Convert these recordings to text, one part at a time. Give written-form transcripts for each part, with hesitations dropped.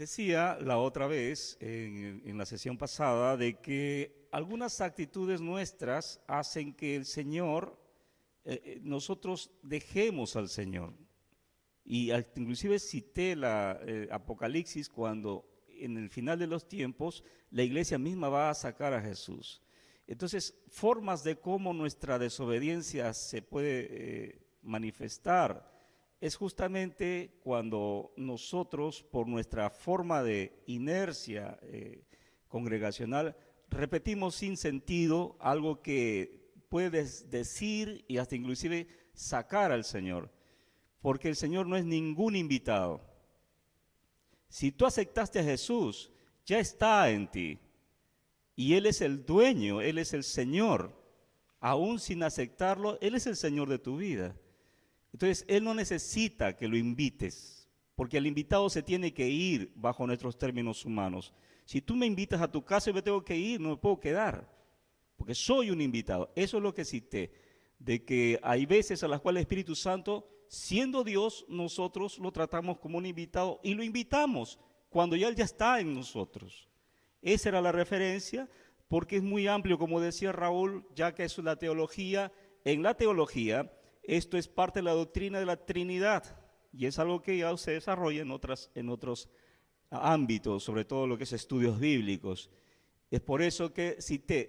Decía la otra vez, en la sesión pasada, de que algunas actitudes nuestras hacen que el Señor, nosotros dejemos al Señor. Y inclusive cité la Apocalipsis cuando en el final de los tiempos la iglesia misma va a sacar a Jesús. Entonces, formas de cómo nuestra desobediencia se puede manifestar es justamente cuando nosotros, por nuestra forma de inercia congregacional, repetimos sin sentido algo que puedes decir y hasta inclusive sacar al Señor, porque el Señor no es ningún invitado. Si tú aceptaste a Jesús, ya está en ti, y Él es el dueño, Él es el Señor. Aún sin aceptarlo, Él es el Señor de tu vida. Entonces, Él no necesita que lo invites, porque el invitado se tiene que ir bajo nuestros términos humanos. Si tú me invitas a tu casa, yo me tengo que ir, no me puedo quedar, porque soy un invitado. Eso es lo que cité, de que hay veces a las cuales el Espíritu Santo, siendo Dios, nosotros lo tratamos como un invitado y lo invitamos cuando ya Él ya está en nosotros. Esa era la referencia, porque es muy amplio, como decía Raúl, ya que es la teología. En la teología, esto es parte de la doctrina de la Trinidad, y es algo que ya se desarrolla en otros ámbitos, sobre todo lo que es estudios bíblicos. Es por eso que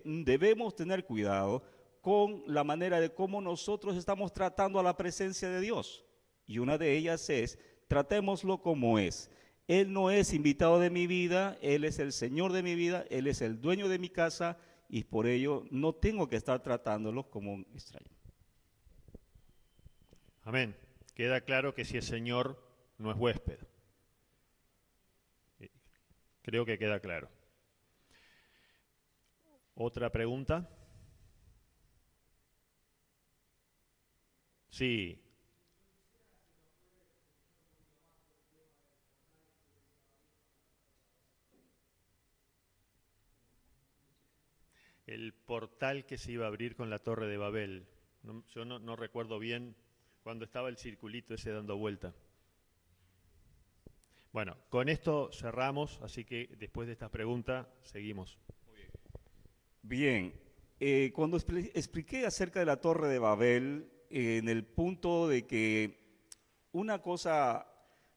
debemos tener cuidado con la manera de cómo nosotros estamos tratando a la presencia de Dios. Y una de ellas es, tratémoslo como es. Él no es invitado de mi vida, Él es el Señor de mi vida, Él es el dueño de mi casa, y por ello no tengo que estar tratándolo como un extraño. Amén. Queda claro que si el Señor no es huésped. Creo que queda claro. ¿Otra pregunta? Sí. El portal que se iba a abrir con la Torre de Babel. Yo no recuerdo bien cuando estaba el circulito ese dando vuelta. Bueno, con esto cerramos, así que después de esta pregunta seguimos. Bien, cuando expliqué acerca de la Torre de Babel, en el punto de que una cosa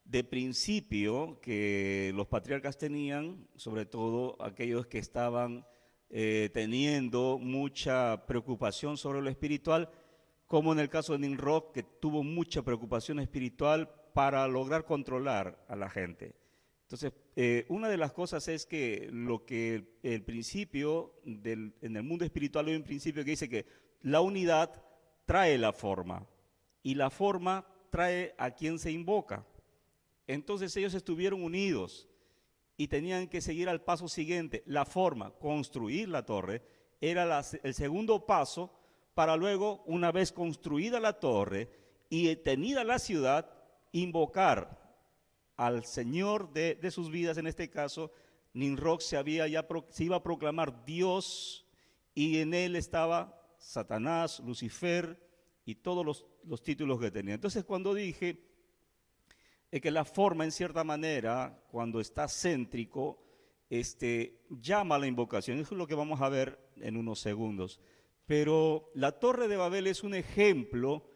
de principio que los patriarcas tenían, sobre todo aquellos que estaban teniendo mucha preocupación sobre lo espiritual, como en el caso de Nimrod, que tuvo mucha preocupación espiritual para lograr controlar a la gente. Entonces, una de las cosas es que lo que el principio en el mundo espiritual hay un principio que dice que la unidad trae la forma y la forma trae a quien se invoca. Entonces ellos estuvieron unidos y tenían que seguir al paso siguiente. La forma, construir la torre, era el segundo paso para luego, una vez construida la torre y tenida la ciudad, invocar al Señor de sus vidas. En este caso, Nimrod se iba a proclamar Dios, y en él estaba Satanás, Lucifer y todos los títulos que tenía. Entonces, cuando dije que la forma, en cierta manera, cuando está céntrico, llama a la invocación. Eso es lo que vamos a ver en unos segundos. Pero la Torre de Babel es un ejemplo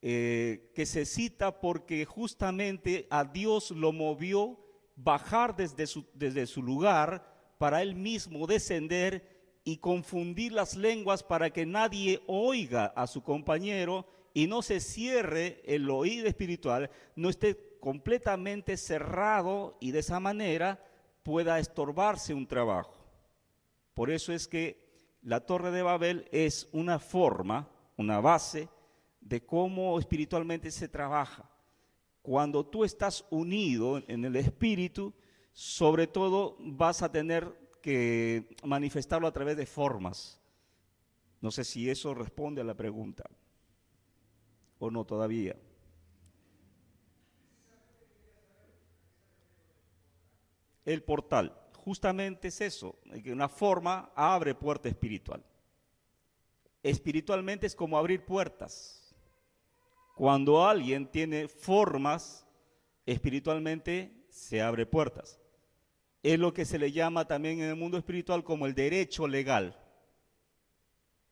que se cita porque justamente a Dios lo movió bajar desde su lugar para Él mismo descender y confundir las lenguas para que nadie oiga a su compañero y no se cierre el oído espiritual, no esté completamente cerrado y de esa manera pueda estorbarse un trabajo. Por eso es que la Torre de Babel es una forma, una base de cómo espiritualmente se trabaja. Cuando tú estás unido en el espíritu, sobre todo vas a tener que manifestarlo a través de formas. No sé si eso responde a la pregunta o no todavía. El portal, justamente es eso, que una forma abre puerta espiritual. Espiritualmente es como abrir puertas. Cuando alguien tiene formas, espiritualmente se abre puertas. es lo que se le llama también en el mundo espiritual como el derecho legal.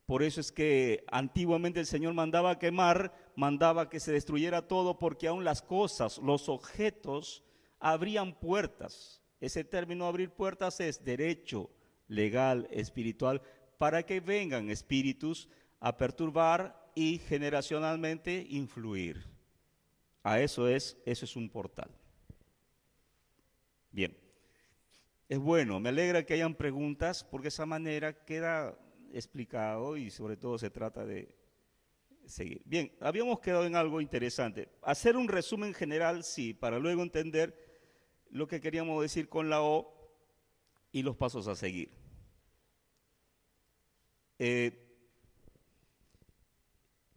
Por eso es que antiguamente el Señor mandaba quemar, mandaba que se destruyera todo, porque aún las cosas, los objetos, abrían puertas. Ese término abrir puertas es derecho legal, espiritual, para que vengan espíritus a perturbar y generacionalmente influir. Eso es un portal. Bien, es bueno, me alegra que hayan preguntas, porque de esa manera queda explicado y sobre todo se trata de seguir. Bien, habíamos quedado en algo interesante. Hacer un resumen general, sí, para luego entender lo que queríamos decir con la O y los pasos a seguir.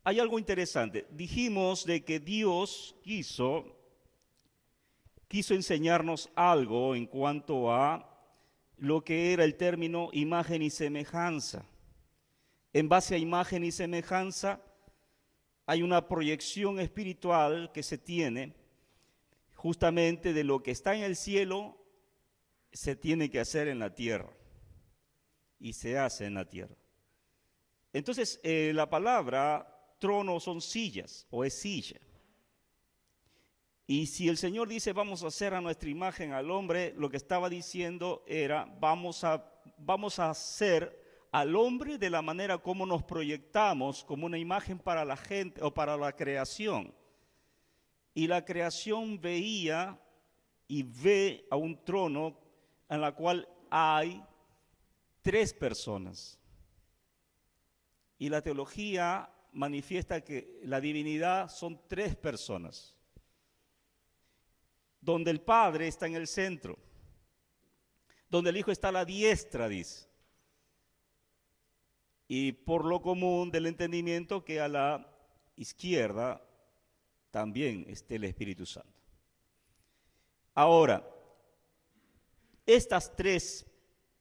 Hay algo interesante. Dijimos de que Dios quiso enseñarnos algo en cuanto a lo que era el término imagen y semejanza. En base a imagen y semejanza hay una proyección espiritual que se tiene justamente de lo que está en el cielo, se tiene que hacer en la tierra y se hace en la tierra. Entonces, la palabra trono son sillas o es silla. Y si el Señor dice vamos a hacer a nuestra imagen al hombre, lo que estaba diciendo era vamos a hacer al hombre de la manera como nos proyectamos como una imagen para la gente o para la creación. Y la creación veía y ve a un trono en la cual hay 3 personas. Y la teología manifiesta que la divinidad son 3 personas, donde el Padre está en el centro, donde el Hijo está a la diestra, dice. Y por lo común del entendimiento que a la izquierda también esté el Espíritu Santo. Ahora, estas 3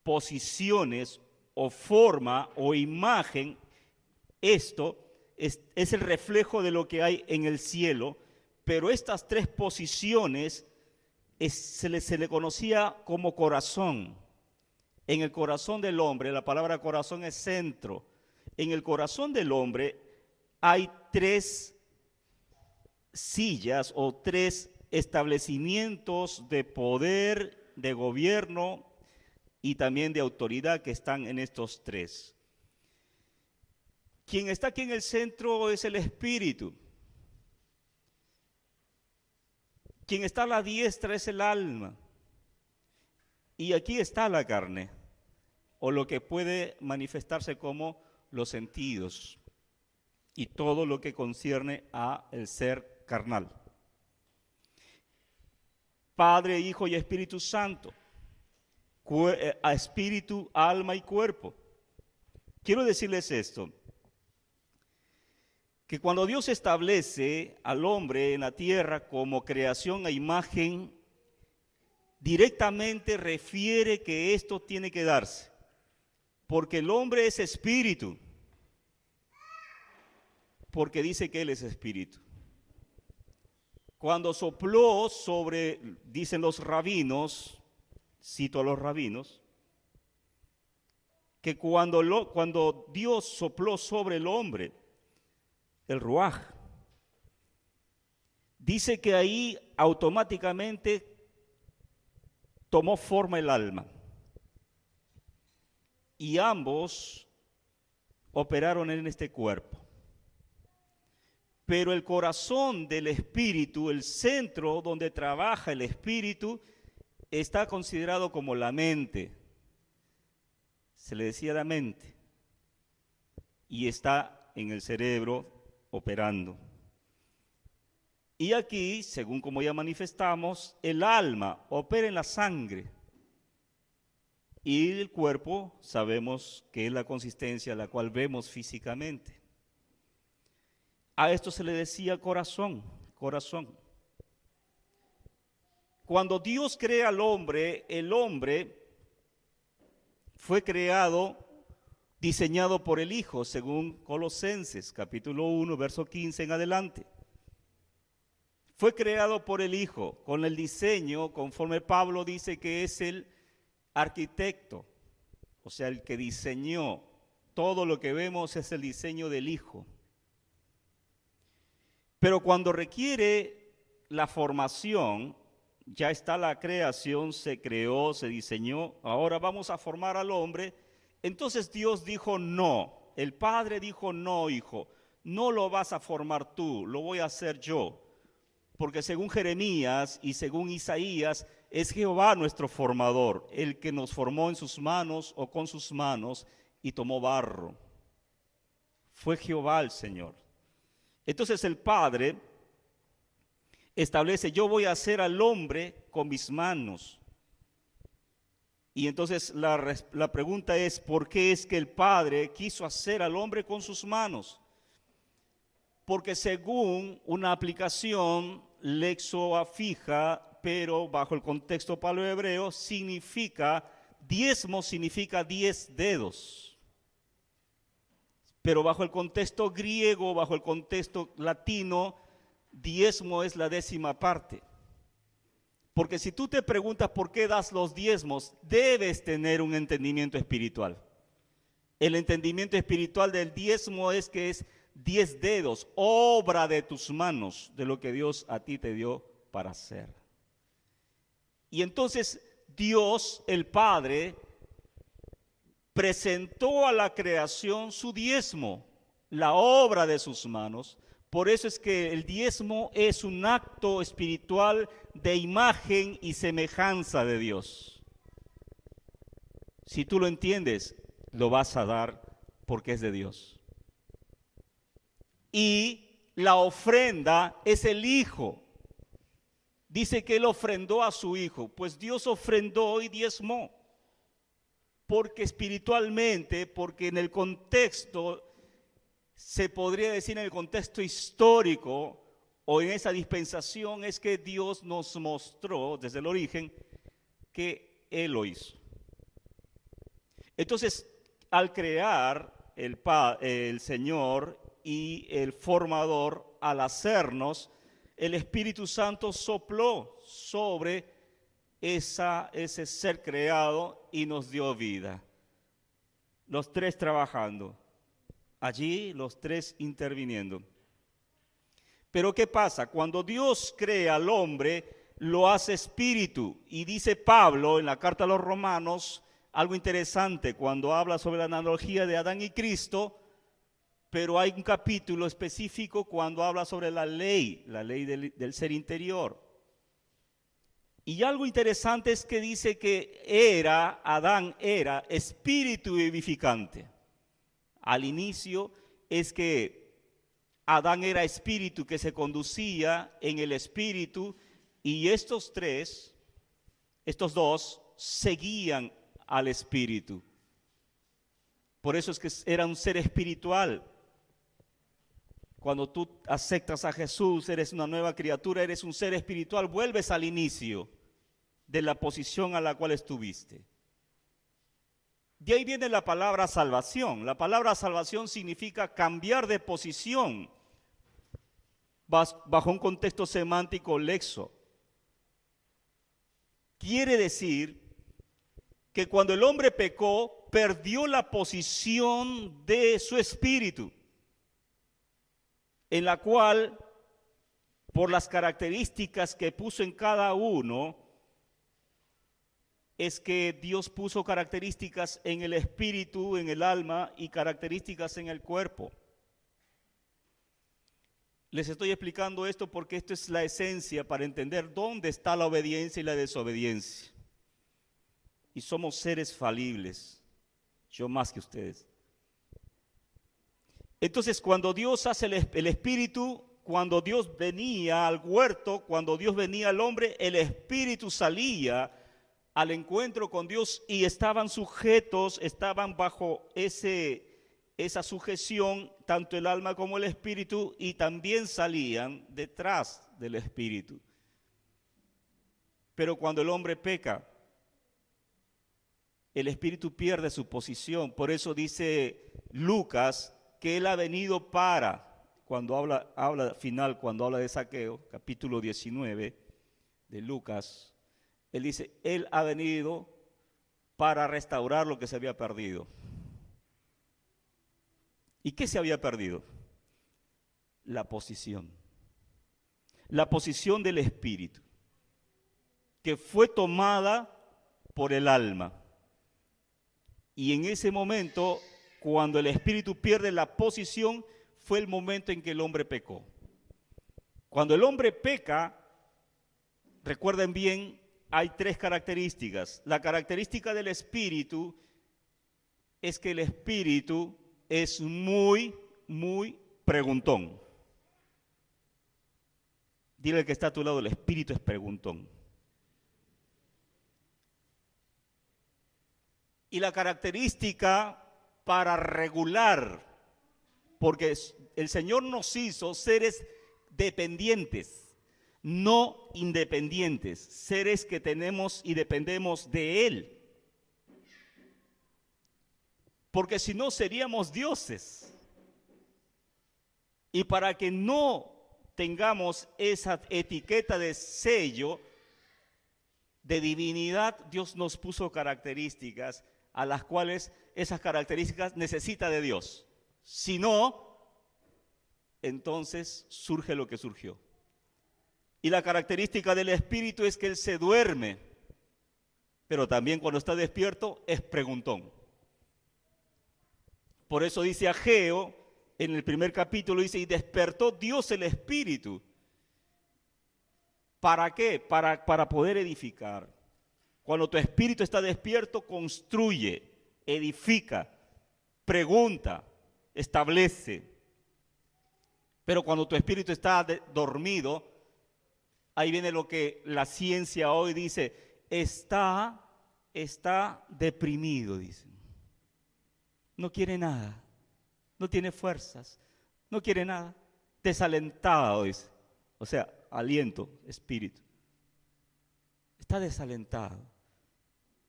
posiciones o forma o imagen, esto es el reflejo de lo que hay en el cielo, pero estas 3 posiciones se le conocía como corazón. En el corazón del hombre, la palabra corazón es centro. En el corazón del hombre hay 3 sillas o 3 establecimientos de poder, de gobierno y también de autoridad que están en estos 3. Quien está aquí en el centro es el Espíritu. Quien está a la diestra es el alma. Y aquí está la carne, o lo que puede manifestarse como los sentidos y todo lo que concierne a el ser carnal. Padre, Hijo y Espíritu Santo, a espíritu, alma y cuerpo. Quiero decirles esto, que cuando Dios establece al hombre en la tierra como creación a imagen, directamente refiere que esto tiene que darse, porque el hombre es espíritu, porque dice que Él es espíritu. Cuando sopló sobre, dicen los rabinos, cito a los rabinos, que cuando Dios sopló sobre el hombre, el ruaj, dice que ahí automáticamente tomó forma el alma. Y ambos operaron en este cuerpo. Pero el corazón del espíritu, el centro donde trabaja el espíritu, está considerado como la mente. Se le decía la mente. Y está en el cerebro operando. Y aquí, según como ya manifestamos, el alma opera en la sangre. Y el cuerpo sabemos que es la consistencia la cual vemos físicamente. A esto se le decía corazón, corazón. Cuando Dios crea al hombre, el hombre fue creado, diseñado por el Hijo, según Colosenses, capítulo 1, verso 15 en adelante. Fue creado por el Hijo, con el diseño, conforme Pablo dice que es el arquitecto, o sea, el que diseñó. Todo lo que vemos es el diseño del Hijo. Pero cuando requiere la formación, ya está la creación, se creó, se diseñó, ahora vamos a formar al hombre. Entonces Dios dijo no, el Padre dijo no, hijo, no lo vas a formar tú, lo voy a hacer yo. Porque según Jeremías y según Isaías, es Jehová nuestro formador, el que nos formó en sus manos o con sus manos y tomó barro. Fue Jehová el Señor. Entonces el Padre establece, yo voy a hacer al hombre con mis manos. Y entonces la pregunta es, ¿por qué es que el Padre quiso hacer al hombre con sus manos? Porque según una aplicación lexo fija, pero bajo el contexto paleohebreo, significa, diezmo significa 10 dedos. Pero bajo el contexto griego, bajo el contexto latino, diezmo es la 10ª parte. Porque si tú te preguntas por qué das los diezmos, debes tener un entendimiento espiritual. El entendimiento espiritual del diezmo es que es 10 dedos, obra de tus manos, de lo que Dios a ti te dio para hacer. Y entonces Dios, el Padre, presentó a la creación su diezmo, la obra de sus manos. Por eso es que el diezmo es un acto espiritual de imagen y semejanza de Dios. Si tú lo entiendes, lo vas a dar porque es de Dios. Y la ofrenda es el Hijo. Dice que Él ofrendó a su Hijo. Pues Dios ofrendó y diezmó. Porque espiritualmente, porque en el contexto, se podría decir en el contexto histórico o en esa dispensación, es que Dios nos mostró desde el origen que Él lo hizo. Entonces, al crear el Señor y el formador, al hacernos, el Espíritu Santo sopló sobre ese ser creado y nos dio vida. Los tres trabajando, allí los tres interviniendo. Pero ¿qué pasa? Cuando Dios crea al hombre, lo hace espíritu. Y dice Pablo en la carta a los Romanos algo interesante cuando habla sobre la analogía de Adán y Cristo, pero hay un capítulo específico cuando habla sobre la ley del ser interior. Y algo interesante es que dice que Adán era espíritu vivificante. Al inicio es que Adán era espíritu que se conducía en el espíritu y estos dos, seguían al espíritu. Por eso es que era un ser espiritual. Cuando tú aceptas a Jesús, eres una nueva criatura, eres un ser espiritual, vuelves al inicio de la posición a la cual estuviste. De ahí viene la palabra salvación. La palabra salvación significa cambiar de posición bajo un contexto semántico lexo. Quiere decir que cuando el hombre pecó, perdió la posición de su espíritu, en la cual, por las características que puso en cada uno, es que Dios puso características en el espíritu, en el alma y características en el cuerpo. Les estoy explicando esto porque esto es la esencia para entender dónde está la obediencia y la desobediencia. Y somos seres falibles, yo más que ustedes. Entonces, cuando Dios hace el espíritu, cuando Dios venía al huerto, cuando Dios venía al hombre, el espíritu salía al encuentro con Dios y estaban sujetos, estaban bajo esa sujeción, tanto el alma como el espíritu, y también salían detrás del espíritu. Pero cuando el hombre peca, el espíritu pierde su posición. Por eso dice Lucas que él ha venido cuando habla de Zaqueo, capítulo 19 de Lucas, él dice, él ha venido para restaurar lo que se había perdido. ¿Y qué se había perdido? La posición del espíritu, que fue tomada por el alma. Y en ese momento, cuando el espíritu pierde la posición, fue el momento en que el hombre pecó. Cuando el hombre peca, recuerden bien, hay tres características. La característica del espíritu es que el espíritu es muy preguntón. Dile al que está a tu lado, el espíritu es preguntón. Y la característica para regular, porque el Señor nos hizo seres dependientes, no independientes, seres que tenemos y dependemos de Él. Porque si no seríamos dioses. Y para que no tengamos esa etiqueta de sello de divinidad, Dios nos puso características a las cuales esas características necesita de Dios. Si no, entonces surge lo que surgió. Y la característica del espíritu es que él se duerme, pero también cuando está despierto es preguntón. Por eso dice Ageo, en el primer capítulo, dice, y despertó Dios el espíritu. ¿Para qué? Para poder edificar. Cuando tu espíritu está despierto, construye, edifica, pregunta, establece. Pero cuando tu espíritu está dormido, ahí viene lo que la ciencia hoy dice, está deprimido, dice. No quiere nada, no tiene fuerzas, no quiere nada, desalentado, dice. O sea, aliento, espíritu. Está desalentado.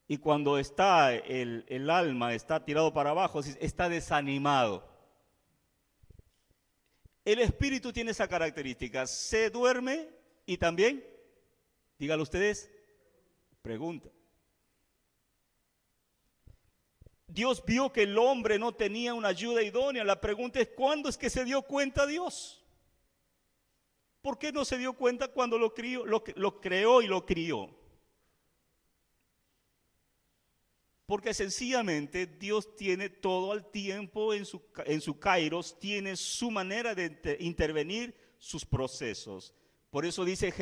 Y cuando está el alma, está tirado para abajo, está desanimado. El espíritu tiene esa característica, se duerme y también, díganlo ustedes, pregunta. Dios vio que el hombre no tenía una ayuda idónea. La pregunta es, ¿cuándo es que se dio cuenta Dios? ¿Por qué no se dio cuenta cuando lo creó y lo crió? Porque sencillamente Dios tiene todo al tiempo en su kairos, tiene su manera de intervenir sus procesos. Por eso dice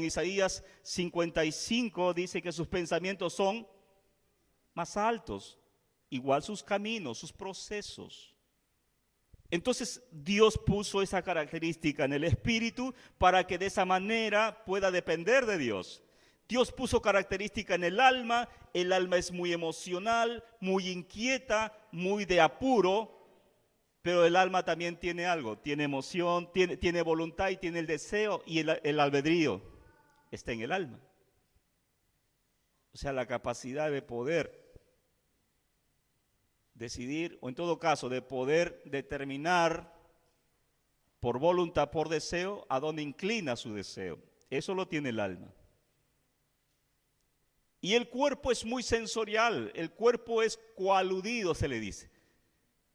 Isaías 55 dice que sus pensamientos son más altos, igual sus caminos, sus procesos. Entonces Dios puso esa característica en el espíritu para que de esa manera pueda depender de Dios. Dios puso característica en el alma es muy emocional, muy inquieta, muy de apuro, pero el alma también tiene algo, tiene emoción, tiene voluntad y tiene el deseo y el albedrío está en el alma. O sea, la capacidad de poder decidir, o en todo caso, de poder determinar por voluntad, por deseo, a dónde inclina su deseo. Eso lo tiene el alma. Y el cuerpo es muy sensorial, el cuerpo es coaludido, se le dice.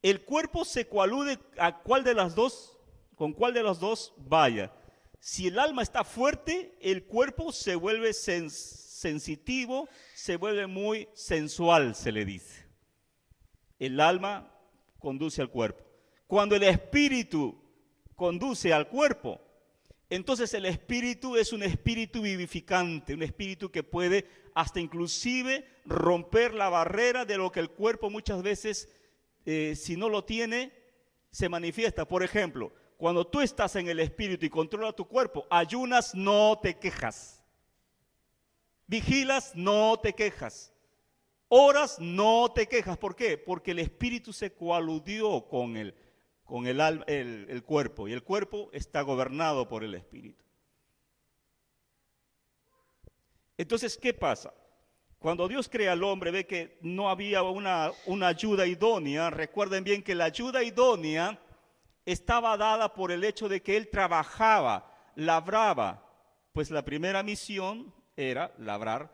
El cuerpo se coalude a cuál de las dos, con cuál de los dos vaya. Si el alma está fuerte, el cuerpo se vuelve sensitivo, se vuelve muy sensual, se le dice. El alma conduce al cuerpo. Cuando el espíritu conduce al cuerpo, entonces el espíritu es un espíritu vivificante, un espíritu que puede hasta inclusive romper la barrera de lo que el cuerpo muchas veces, si no lo tiene, se manifiesta. Por ejemplo, cuando tú estás en el espíritu y controlas tu cuerpo, ayunas, no te quejas. Vigilas, no te quejas. Oras, no te quejas. ¿Por qué? Porque el espíritu se coaludió con el cuerpo y el cuerpo está gobernado por el espíritu. Entonces, ¿qué pasa? Cuando Dios crea al hombre, ve que no había una ayuda idónea. Recuerden bien que la ayuda idónea estaba dada por el hecho de que él trabajaba, labraba. Pues la primera misión era labrar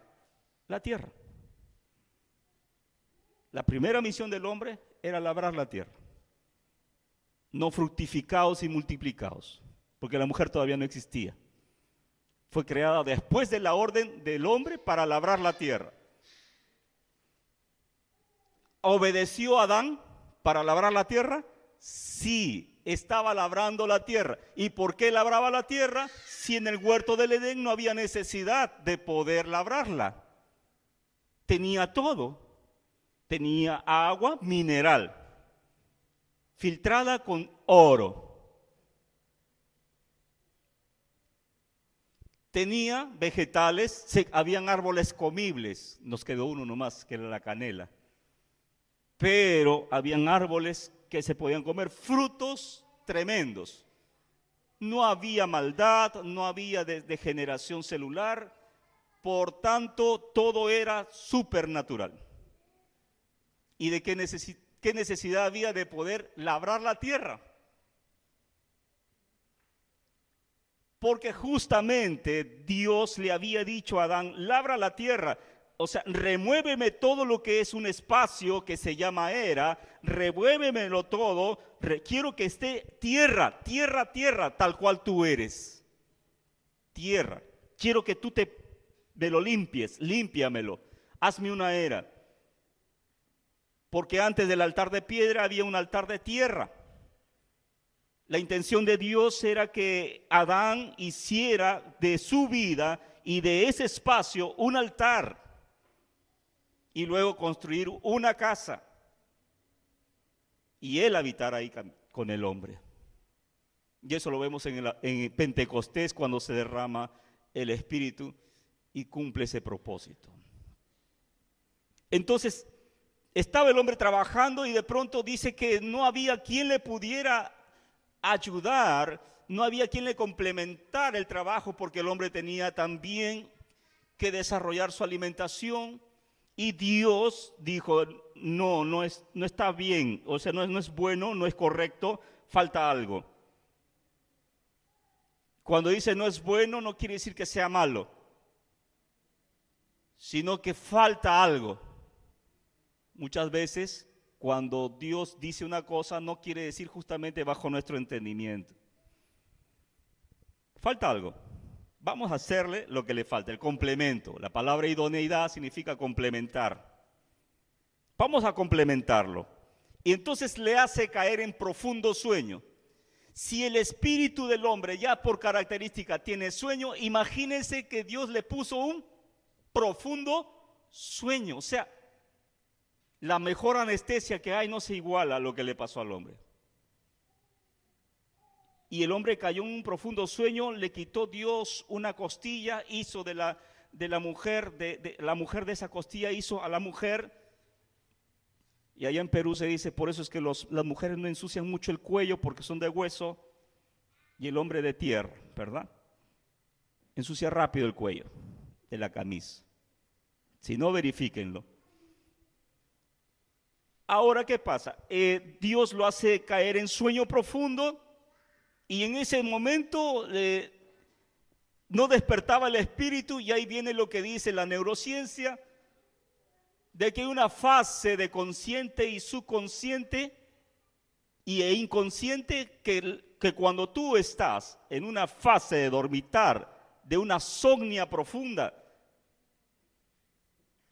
la tierra. La primera misión del hombre era labrar la tierra. No fructificaos y multiplicaos, porque la mujer todavía no existía. Fue creada después de la orden del hombre para labrar la tierra. ¿Obedeció Adán para labrar la tierra? Sí, estaba labrando la tierra. ¿Y por qué labraba la tierra si en el huerto del Edén no había necesidad de poder labrarla? Tenía todo. Tenía agua mineral, filtrada con oro. Tenía vegetales, habían árboles comibles, nos quedó uno nomás, que era la canela. Pero habían árboles que se podían comer, frutos tremendos. No había maldad, no había degeneración celular, por tanto todo era supernatural. ¿Y de qué necesidad había de poder labrar la tierra? Porque justamente Dios le había dicho a Adán, labra la tierra, o sea, remuéveme todo lo que es un espacio que se llama era, remuévemelo todo, quiero que esté tierra, tierra, tierra, tal cual tú eres. Tierra, quiero que tú me lo limpies, límpiamelo, hazme una era. Porque antes del altar de piedra había un altar de tierra. La intención de Dios era que Adán hiciera de su vida y de ese espacio un altar y luego construir una casa y él habitar ahí con el hombre. Y eso lo vemos en Pentecostés cuando se derrama el Espíritu y cumple ese propósito. Entonces, estaba el hombre trabajando y de pronto dice que no había quien le pudiera ayudar, no había quien le complementara el trabajo porque el hombre tenía también que desarrollar su alimentación y Dios dijo, no está bien, o sea, no es bueno, no es correcto, falta algo. Cuando dice no es bueno no quiere decir que sea malo, sino que falta algo. Muchas veces, cuando Dios dice una cosa, no quiere decir justamente bajo nuestro entendimiento. Falta algo. Vamos a hacerle lo que le falta, el complemento. La palabra idoneidad significa complementar. Vamos a complementarlo. Y entonces le hace caer en profundo sueño. Si el espíritu del hombre ya por característica tiene sueño, imagínense que Dios le puso un profundo sueño. O sea, la mejor anestesia que hay no se iguala a lo que le pasó al hombre. Y el hombre cayó en un profundo sueño, le quitó Dios una costilla, hizo de la mujer de esa costilla, hizo a la mujer. Y allá en Perú se dice, por eso es que las mujeres no ensucian mucho el cuello porque son de hueso y el hombre de tierra, ¿verdad? Ensucia rápido el cuello de la camisa. Si no, verifíquenlo. Ahora, ¿qué pasa? Dios lo hace caer en sueño profundo y en ese momento no despertaba el espíritu y ahí viene lo que dice la neurociencia, de que hay una fase de consciente y subconsciente e inconsciente que cuando tú estás en una fase de dormitar, de una somnia profunda,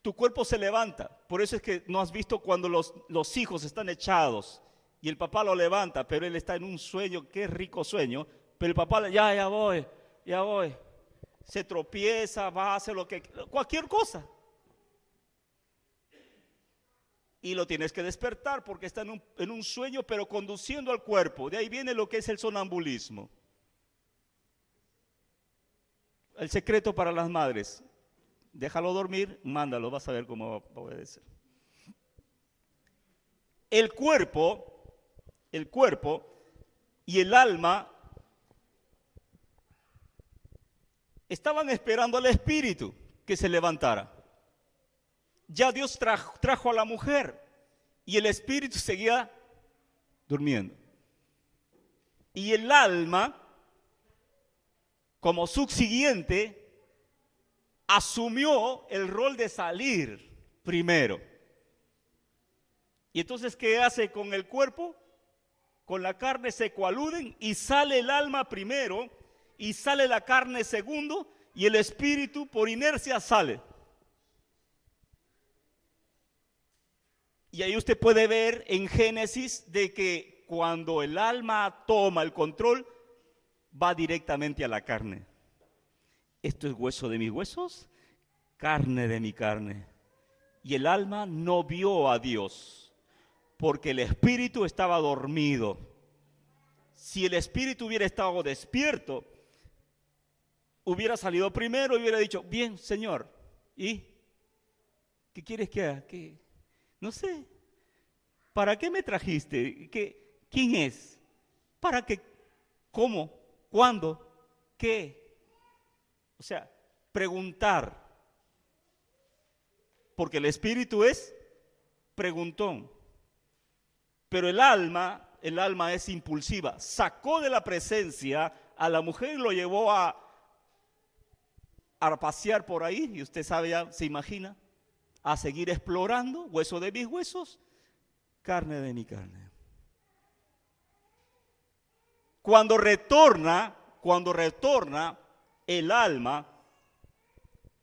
tu cuerpo se levanta. Por eso es que no has visto cuando los hijos están echados y el papá lo levanta, pero él está en un sueño, qué rico sueño, pero el papá ya voy, se tropieza, va a hacer cualquier cosa. Y lo tienes que despertar porque está en un sueño, pero conduciendo al cuerpo. De ahí viene lo que es el sonambulismo. El secreto para las madres. Déjalo dormir, mándalo, vas a ver cómo va a obedecer. El cuerpo y el alma estaban esperando al espíritu que se levantara. Ya Dios trajo a la mujer y el espíritu seguía durmiendo. Y el alma, como subsiguiente, asumió el rol de salir primero. Y entonces, ¿qué hace con el cuerpo? Con la carne se coaluden y sale el alma primero y sale la carne segundo y el espíritu por inercia sale. Y ahí usted puede ver en Génesis de que cuando el alma toma el control, va directamente a la carne. Esto es hueso de mis huesos, carne de mi carne. Y el alma no vio a Dios, porque el espíritu estaba dormido. Si el espíritu hubiera estado despierto, hubiera salido primero y hubiera dicho, bien, Señor, ¿y qué quieres que haga? No sé, ¿para qué me trajiste? ¿Quién es? ¿Para qué? ¿Cómo? ¿Cuándo? ¿Qué? O sea, preguntar. Porque el espíritu es preguntón. Pero el alma es impulsiva. Sacó de la presencia a la mujer y lo llevó a pasear por ahí. Y usted sabe, ya se imagina, a seguir explorando, hueso de mis huesos, carne de mi carne. Cuando retorna el alma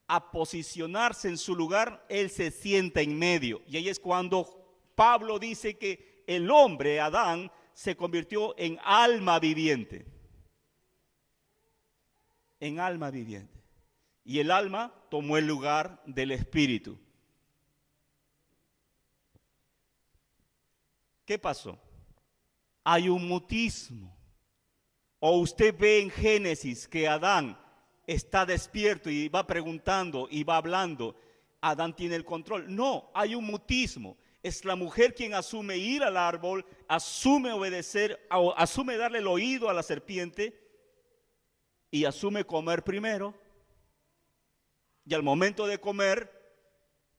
a posicionarse en su lugar, él se sienta en medio. Y ahí es cuando Pablo dice que el hombre, Adán, se convirtió en alma viviente. En alma viviente. Y el alma tomó el lugar del espíritu. ¿Qué pasó? Hay un mutismo. O usted ve en Génesis que Adán está despierto y va preguntando y va hablando. Adán tiene el control. No, hay un mutismo. Es la mujer quien asume ir al árbol, asume obedecer, asume darle el oído a la serpiente y asume comer primero. Y al momento de comer,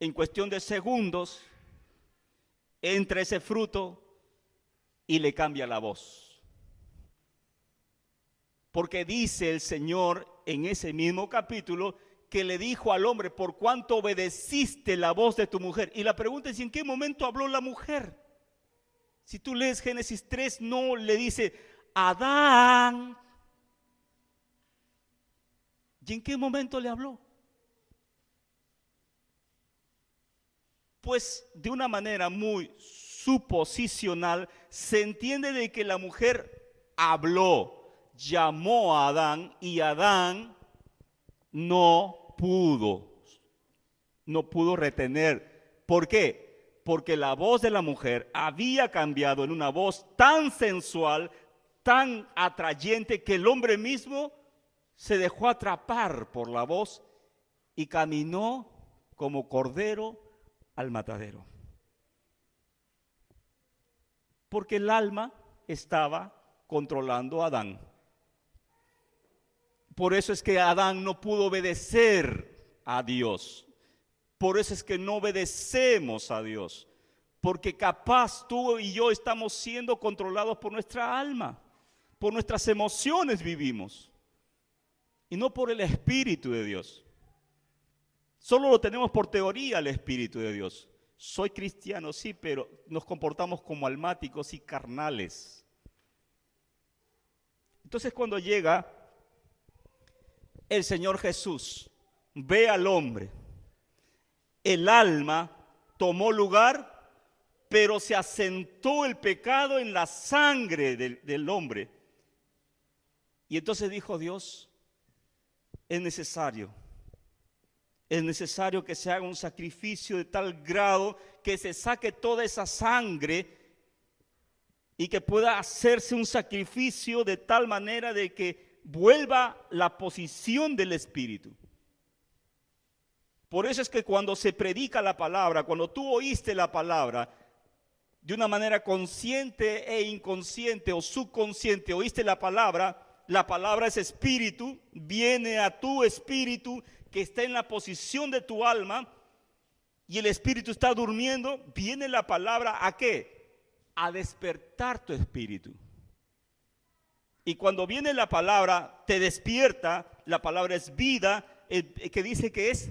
en cuestión de segundos, entra ese fruto y le cambia la voz. Porque dice el Señor en ese mismo capítulo que le dijo al hombre, por cuánto obedeciste la voz de tu mujer. Y la pregunta es, ¿en qué momento habló la mujer? Si tú lees Génesis 3, no le dice, Adán. ¿Y en qué momento le habló? Pues de una manera muy suposicional se entiende de que la mujer habló, llamó a Adán y Adán no pudo retener. ¿Por qué? Porque la voz de la mujer había cambiado en una voz tan sensual, tan atrayente, que el hombre mismo se dejó atrapar por la voz y caminó como cordero al matadero. Porque el alma estaba controlando a Adán. Por eso es que Adán no pudo obedecer a Dios. Por eso es que no obedecemos a Dios. Porque capaz tú y yo estamos siendo controlados por nuestra alma. Por nuestras emociones vivimos. Y no por el Espíritu de Dios. Solo lo tenemos por teoría el Espíritu de Dios. Soy cristiano, sí, pero nos comportamos como almáticos y carnales. Entonces cuando llega el Señor Jesús, ve al hombre, el alma tomó lugar, pero se asentó el pecado en la sangre del hombre. Y entonces dijo Dios, es necesario que se haga un sacrificio de tal grado que se saque toda esa sangre y que pueda hacerse un sacrificio de tal manera de que vuelva la posición del Espíritu. Por eso es que cuando se predica la palabra, cuando tú oíste la palabra, de una manera consciente e inconsciente o subconsciente, oíste la palabra es espíritu, viene a tu espíritu que está en la posición de tu alma y el espíritu está durmiendo, viene la palabra ¿a qué? A despertar tu espíritu. Y cuando viene la palabra, te despierta, la palabra es vida, que dice que es,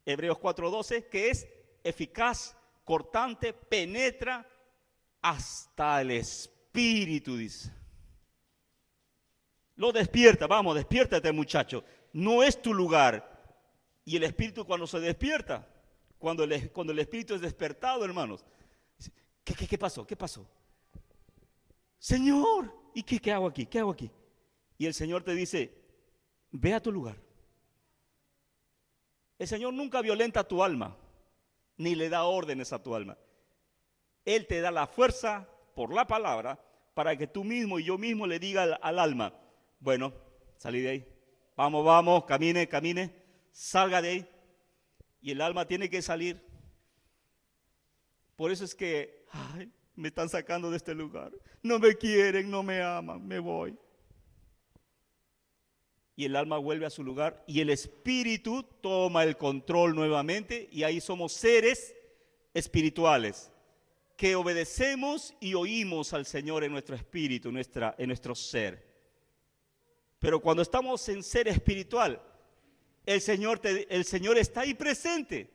Hebreos 4:12, que es eficaz, cortante, penetra hasta el espíritu, dice. Lo despierta, vamos, despiértate, muchacho. No es tu lugar. Y el espíritu cuando se despierta, cuando el espíritu es despertado, hermanos, ¿qué pasó? ¿Qué pasó? Señor, ¿y qué hago aquí? ¿Qué hago aquí? Y el Señor te dice, ve a tu lugar. El Señor nunca violenta tu alma, ni le da órdenes a tu alma. Él te da la fuerza por la palabra para que tú mismo y yo mismo le diga al alma, bueno, salí de ahí, vamos, camine, salga de ahí. Y el alma tiene que salir. Por eso es que, me están sacando de este lugar, no me quieren, no me aman, me voy. Y el alma vuelve a su lugar y el espíritu toma el control nuevamente y ahí somos seres espirituales que obedecemos y oímos al Señor en nuestro espíritu, en nuestro ser. Pero cuando estamos en ser espiritual, el Señor está ahí presente,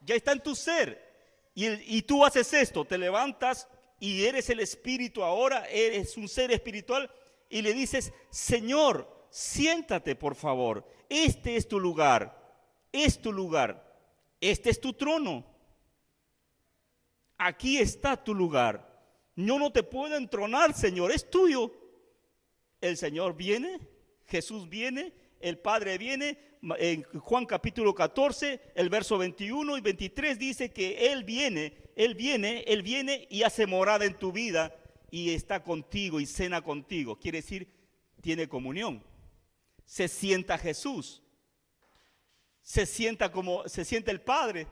ya está en tu ser. Y tú haces esto, te levantas y eres el espíritu ahora, eres un ser espiritual y le dices, Señor, siéntate por favor, este es tu lugar, este es tu trono, aquí está tu lugar, yo no te puedo entronar, Señor, es tuyo. El Señor viene, Jesús viene, el Padre viene. En Juan capítulo 14, el verso 21 y 23 dice que Él viene y hace morada en tu vida y está contigo y cena contigo. Quiere decir, tiene comunión. Se sienta Jesús, se siente el Padre,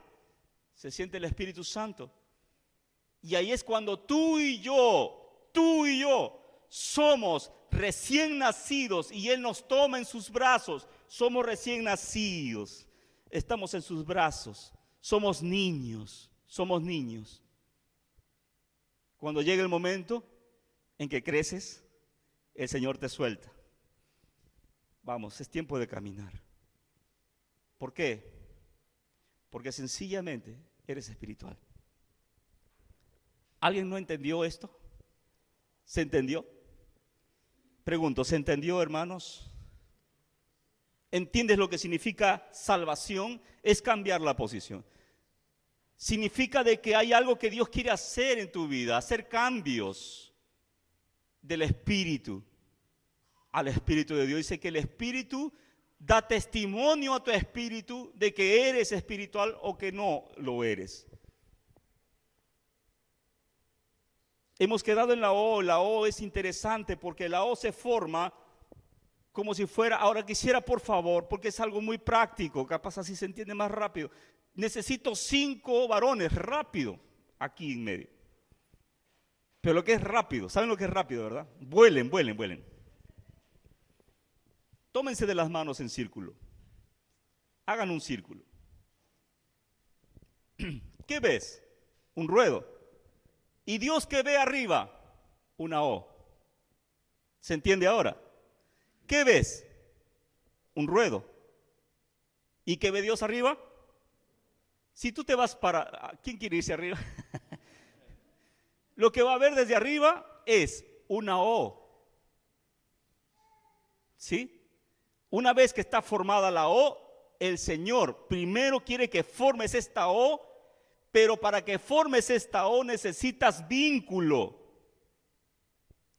se siente el Espíritu Santo. Y ahí es cuando tú y yo somos recién nacidos y Él nos toma en sus brazos. Somos recién nacidos, estamos en sus brazos, somos niños. Cuando llega el momento en que creces, el Señor te suelta. Vamos, es tiempo de caminar. ¿Por qué? Porque sencillamente eres espiritual. ¿Alguien no entendió esto? ¿Se entendió? Pregunto, ¿se entendió, hermanos? ¿Entiendes lo que significa salvación? Es cambiar la posición. Significa de que hay algo que Dios quiere hacer en tu vida, hacer cambios del espíritu al espíritu de Dios. Dice que el espíritu da testimonio a tu espíritu de que eres espiritual o que no lo eres. Hemos quedado en la O es interesante porque la O se forma como si fuera, ahora quisiera por favor, porque es algo muy práctico, capaz así se entiende más rápido. Necesito 5 varones, rápido, aquí en medio. Pero lo que es rápido, ¿saben lo que es rápido, verdad? Vuelen. Tómense de las manos en círculo. Hagan un círculo. ¿Qué ves? Un ruedo. ¿Y Dios qué ve arriba? Una O. ¿Se entiende ahora? ¿Qué ves? Un ruedo. ¿Y qué ve Dios arriba? Si tú te vas para... ¿Quién quiere irse arriba? Lo que va a ver desde arriba es una O. ¿Sí? Una vez que está formada la O, el Señor primero quiere que formes esta O, pero para que formes esta O necesitas vínculo.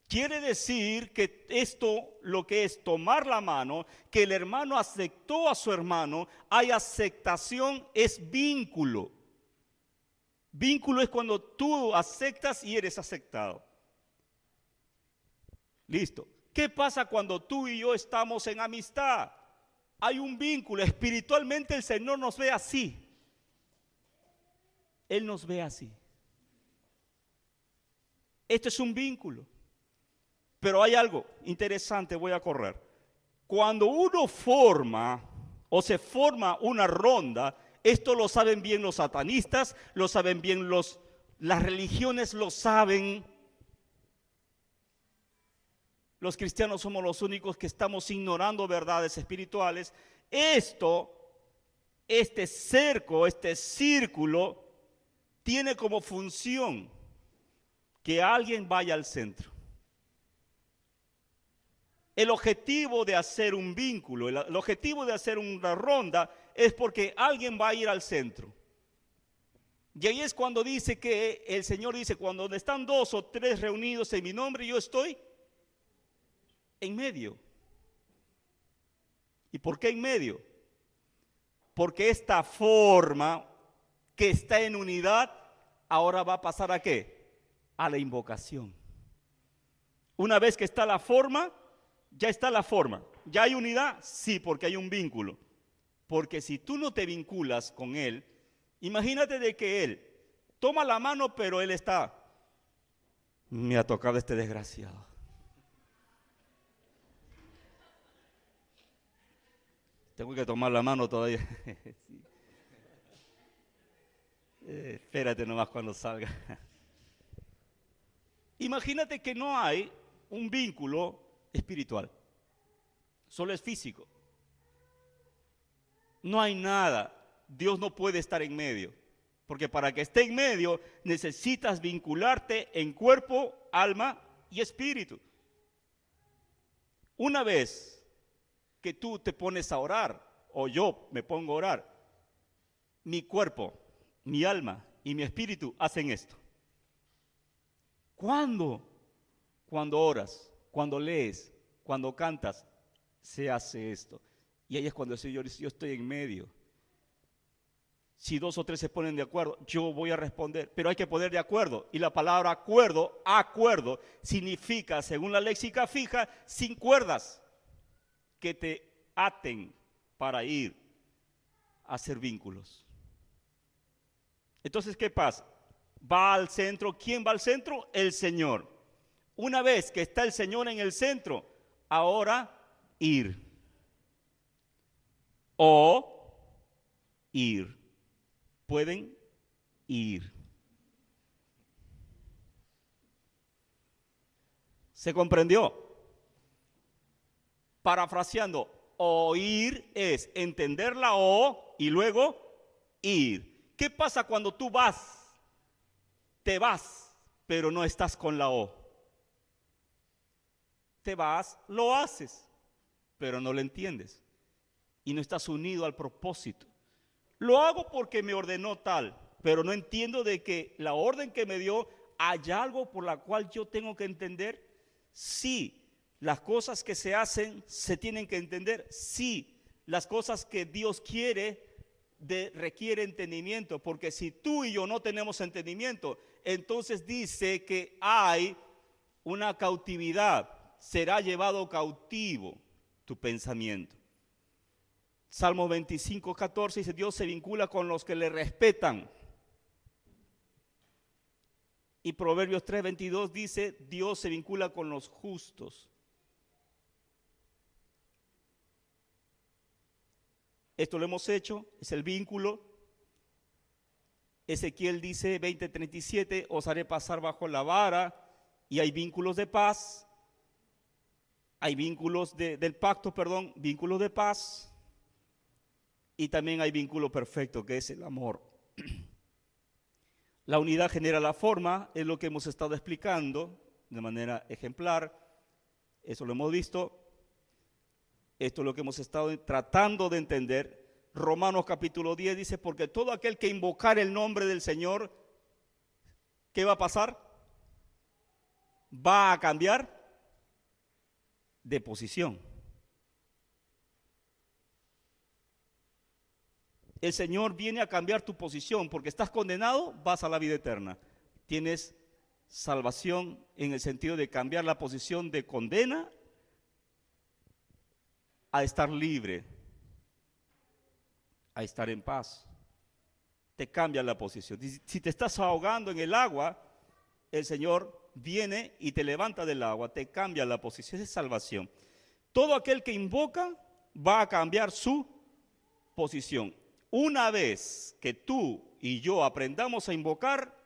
Quiere decir que esto, lo que es tomar la mano, que el hermano aceptó a su hermano, hay aceptación, es vínculo. Vínculo es cuando tú aceptas y eres aceptado. Listo. ¿Qué pasa cuando tú y yo estamos en amistad? Hay un vínculo. Espiritualmente el Señor nos ve así. Él nos ve así. Esto es un vínculo. Pero hay algo interesante, voy a correr. Cuando uno forma o se forma una ronda, esto lo saben bien los satanistas, lo saben bien las religiones, lo saben. Los cristianos somos los únicos que estamos ignorando verdades espirituales. Este cerco, este círculo, tiene como función que alguien vaya al centro. El objetivo de hacer un vínculo, el objetivo de hacer una ronda es porque alguien va a ir al centro. Y ahí es cuando dice que el Señor dice, cuando están 2 o 3 reunidos en mi nombre, yo estoy en medio. ¿Y por qué en medio? Porque esta forma que está en unidad, ahora va a pasar ¿a qué? A la invocación. Una vez que está la forma, ya está la forma. ¿Ya hay unidad? Sí, porque hay un vínculo. Porque si tú no te vinculas con Él, imagínate de que Él toma la mano, pero Él está, me ha tocado este desgraciado. Tengo que tomar la mano todavía. Sí. Espérate nomás cuando salga. Imagínate que no hay un vínculo espiritual, solo es físico. No hay nada. Dios no puede estar en medio, porque para que esté en medio necesitas vincularte en cuerpo, alma y espíritu. Una vez que tú te pones a orar, o yo me pongo a orar, mi cuerpo, mi alma y mi espíritu hacen esto. ¿Cuándo? Cuando oras, cuando lees, cuando cantas, se hace esto. Y ahí es cuando el Señor dice, yo estoy en medio. Si 2 o 3 se ponen de acuerdo, yo voy a responder, pero hay que poner de acuerdo. Y la palabra acuerdo, significa, según la léxica fija, sin cuerdas que te aten para ir a hacer vínculos. Entonces, ¿qué pasa? Va al centro. ¿Quién va al centro? El Señor. Una vez que está el Señor en el centro, ahora ir. O ir. Pueden ir. ¿Se comprendió? Parafraseando, oír es entender la O y luego ir. ¿Qué pasa cuando tú vas? Te vas, pero no estás con la O. Te vas, lo haces, pero no lo entiendes. Y no estás unido al propósito. Lo hago porque me ordenó tal, pero no entiendo de que la orden que me dio, ¿hay algo por la cual yo tengo que entender? Sí, las cosas que se hacen se tienen que entender. Sí, las cosas que Dios quiere requiere entendimiento, porque si tú y yo no tenemos entendimiento, entonces dice que hay una cautividad, será llevado cautivo tu pensamiento. Salmo 25, 14 dice, Dios se vincula con los que le respetan. Y Proverbios 3, 22 dice, Dios se vincula con los justos. Esto lo hemos hecho, es el vínculo. Ezequiel dice 20:37, os haré pasar bajo la vara, y hay vínculos de paz, hay vínculos del pacto, vínculos de paz, y también hay vínculo perfecto, que es el amor. La unidad genera la forma, es lo que hemos estado explicando de manera ejemplar, eso lo hemos visto. Esto es lo que hemos estado tratando de entender. Romanos capítulo 10 dice, porque todo aquel que invocar el nombre del Señor, ¿qué va a pasar? Va a cambiar de posición. El Señor viene a cambiar tu posición, porque estás condenado, vas a la vida eterna. Tienes salvación en el sentido de cambiar la posición de condena a estar libre, a estar en paz. Te cambia la posición. Si te estás ahogando en el agua, el Señor viene y te levanta del agua, te cambia la posición, es salvación. Todo aquel que invoca va a cambiar su posición. Una vez que tú y yo aprendamos a invocar,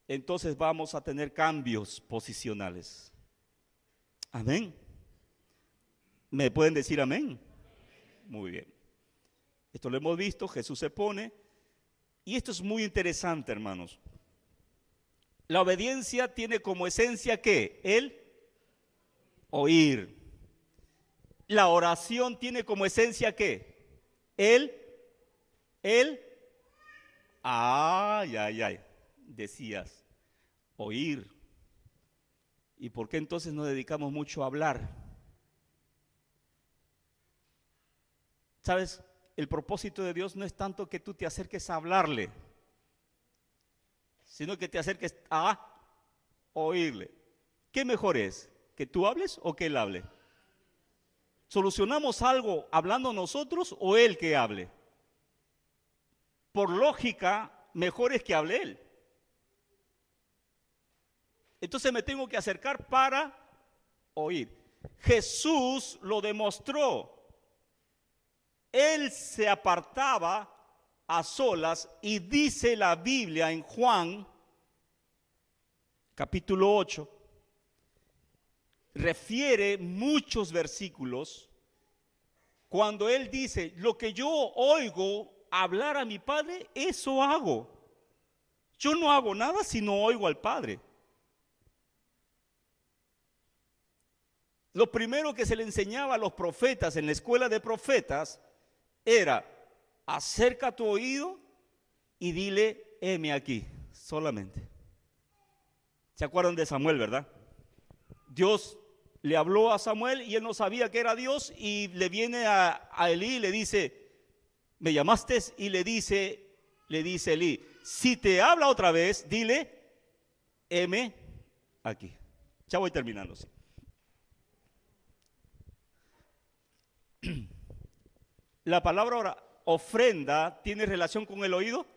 entonces vamos a tener cambios posicionales. Amén. ¿Me pueden decir amén? Muy bien. Esto lo hemos visto, Jesús se pone Y esto es muy interesante, hermanos. La obediencia tiene como esencia ¿qué? El oír. La oración tiene como esencia ¿qué? El, decías, oír. ¿Y por qué entonces nos dedicamos mucho a hablar? ¿Sabes? El propósito de Dios no es tanto que tú te acerques a hablarle, sino que te acerques a oírle. ¿Qué mejor es? ¿Que tú hables o que Él hable? ¿Solucionamos algo hablando nosotros o Él que hable? Por lógica, mejor es que hable Él. Entonces me tengo que acercar para oír. Jesús lo demostró. Él se apartaba a solas y dice la Biblia en Juan, capítulo 8, refiere muchos versículos cuando Él dice, lo que yo oigo hablar a mi Padre, eso hago. Yo no hago nada si no oigo al Padre. Lo primero que se le enseñaba a los profetas en la escuela de profetas era, acerca tu oído y dile, heme aquí, solamente. ¿Se acuerdan de Samuel, verdad? Dios le habló a Samuel y él no sabía que era Dios y le viene a Elí y le dice, ¿me llamaste? Y le dice Elí, si te habla otra vez, dile, heme aquí. Ya voy terminando. ¿Sí? ¿La palabra ofrenda tiene relación con el oído?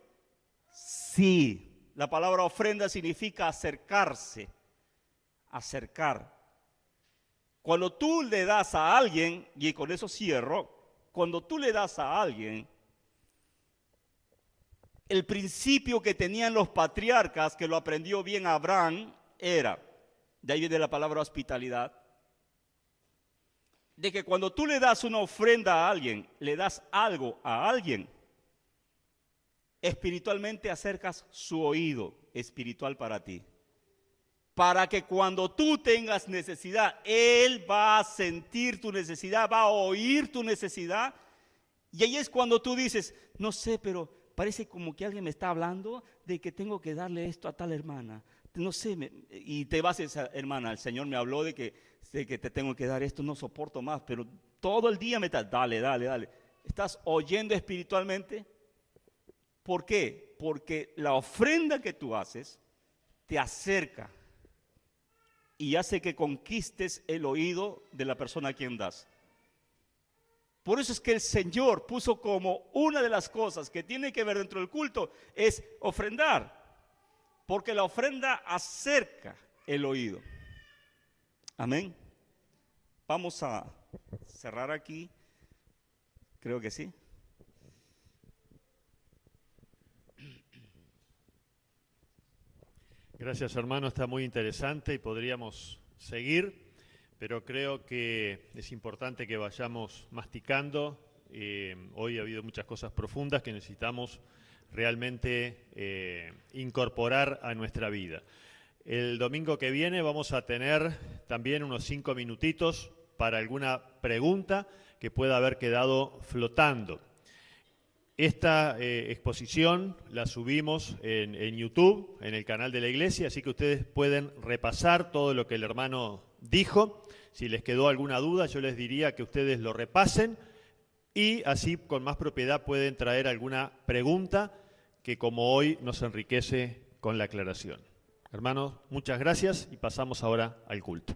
Sí. La palabra ofrenda significa acercarse, acercar. Cuando tú le das a alguien, y con eso cierro, cuando tú le das a alguien, el principio que tenían los patriarcas, que lo aprendió bien Abraham, era, de ahí viene la palabra hospitalidad, de que cuando tú le das una ofrenda a alguien, le das algo a alguien, espiritualmente acercas su oído espiritual para ti. Para que cuando tú tengas necesidad, Él va a sentir tu necesidad, va a oír tu necesidad. Y ahí es cuando tú dices, no sé, pero parece como que alguien me está hablando de que tengo que darle esto a tal hermana. No sé, y te vas a esa hermana, el Señor me habló de que te tengo que dar esto, no soporto más, pero todo el día me está, dale. ¿Estás oyendo espiritualmente? ¿Por qué? Porque la ofrenda que tú haces te acerca y hace que conquistes el oído de la persona a quien das. Por eso es que el Señor puso como una de las cosas que tiene que ver dentro del culto es ofrendar, porque la ofrenda acerca el oído. Amén. Vamos a cerrar aquí. Creo que sí. Gracias, hermano, está muy interesante y podríamos seguir, pero creo que es importante que vayamos masticando. Hoy ha habido muchas cosas profundas que necesitamos realmente incorporar a nuestra vida. El domingo que viene vamos a tener también unos 5 minutitos para alguna pregunta que pueda haber quedado flotando. Esta exposición la subimos en YouTube, en el canal de la iglesia, así que ustedes pueden repasar todo lo que el hermano dijo. Si les quedó alguna duda, yo les diría que ustedes lo repasen y así con más propiedad pueden traer alguna pregunta que como hoy nos enriquece con la aclaración. Hermanos, muchas gracias y pasamos ahora al culto.